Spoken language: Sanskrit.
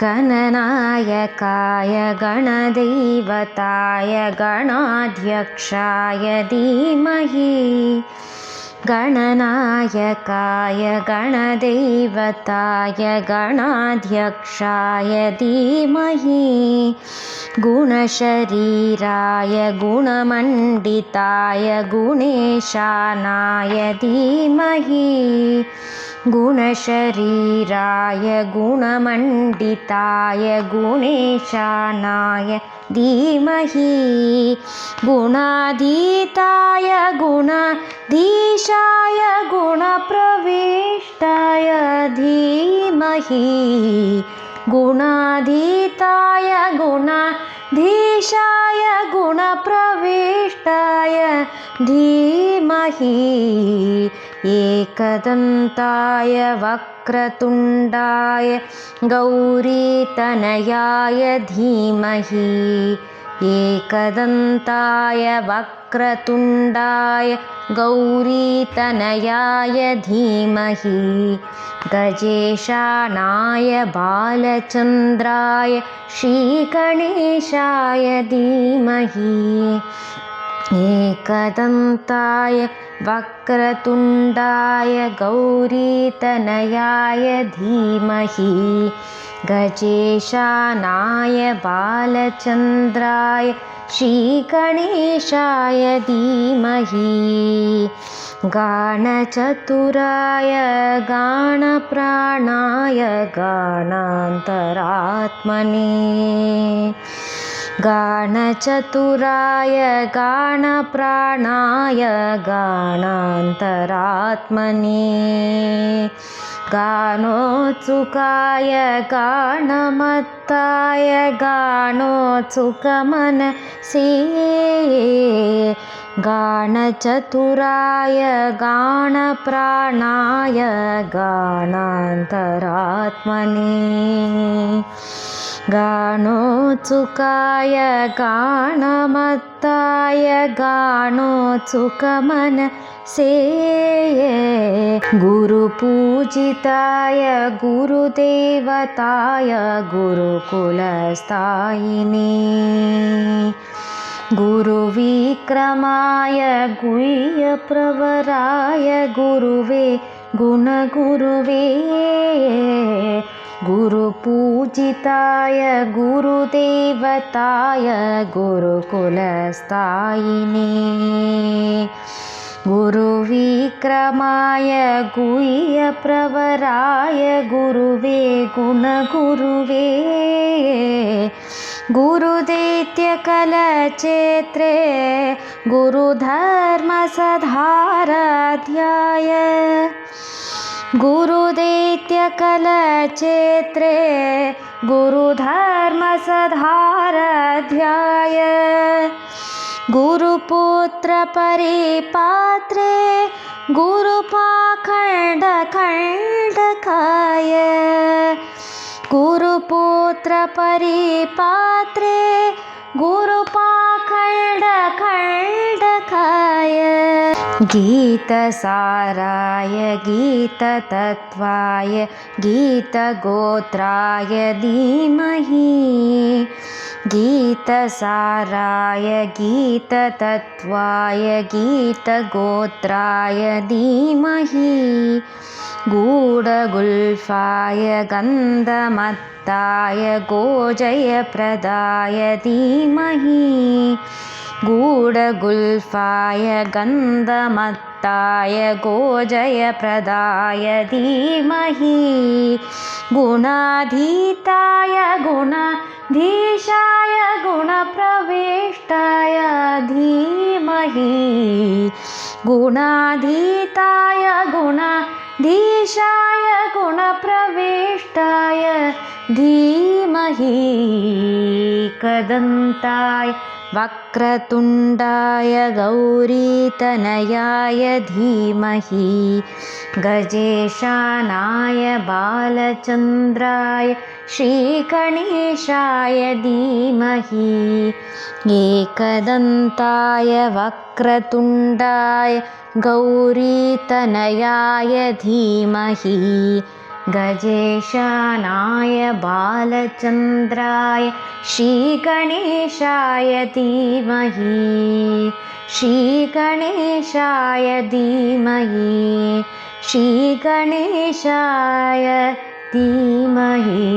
गणनायकाय गणदैवताय गणाध्यक्षाय धीमहि गणनायकाय गणदैवताय गणाध्यक्षाय धीमहि गुणशरीराय गुणमण्डिताय गुणेशानाय धीमहि गुणशरीराय गुणमण्डिताय गुणेशानाय धीमहि गुणाधीताय गुणाधीशाय गुणप्रविष्टाय धीमहि गुणाधीताय गुणाधीशाय गुणप्रविष्टाय धीमहि एकदन्ताय वक्रतुण्डाय गौरीतनयाय धीमहि एकदन्ताय वक्रतुण्डाय गौरीतनयाय धीमहि गजेशानाय बालचन्द्राय श्रीगणेशाय धीमहि एकदन्ताय वक्रतुण्डाय गौरीतनयाय धीमहि गजेशानाय बालचन्द्राय श्रीगणेशाय धीमहि गानचतुराय गानप्राणाय गानान्तरात्मने गानचतुराय गानप्राणाय गानान्तरात्मने गानोत्सुकाय गानमत्ताय गानोत्सुकमनसे गानचतुराय गानप्राणाय गानान्तरात्मने गानोत्सुकाय गानमत्ताय गानोत्सुकमनसे गुरुपूजिताय गुरुदेवताय गुरुकुलस्थायिने गुरुविक्रमाय गुह्यप्रवराय गुरुवे गुणगुरुवे गुरुपूजिताय गुरुदेवताय गुरुकुलस्थायिने गुरुविक्रमाय गुह्यप्रवराय गुरुवे गुणगुरुवे गुरुदैत्यकलचेत्रे गुरुधर्मसधाराध्याय गुरुदैत्यकलचेत्रे गुरुधर्मसधाराध्याय गुरुपुत्रपरिपात्रे गुरुपाखण्डखण्डकाय गुरुपुत्रपरिपात्रे गुरुपाखण्डखण्डकाय गीतसाराय गीततत्त्वाय गीतगोत्राय धीमहि गीतसाराय गीततत्त्वाय गीतगोत्राय धीमहि गूढगुल्फाय गन्धमत्ताय गोजयप्रदाय धीमहि गूढगुल्फाय गन्धमत्ताय गोजयप्रदाय धीमहि गुणाधीताय गुणाधीशाय गुणप्रविष्टाय धीमहि गुणाधीताय गुणाधीशाय गुणप्रविष्टाय धीमहि एकदन्ताय वक्रतुण्डाय गौरीतनयाय धीमहि गजेशानाय बालचन्द्राय श्रीगणेशाय धीमहि एकदन्ताय वक्रतुण्डाय गौरीतनयाय धीमहि गजेशानाय बालचन्द्राय श्रीगणेशाय धीमहि श्रीगणेशाय धीमहि श्रीगणेशाय धीमहि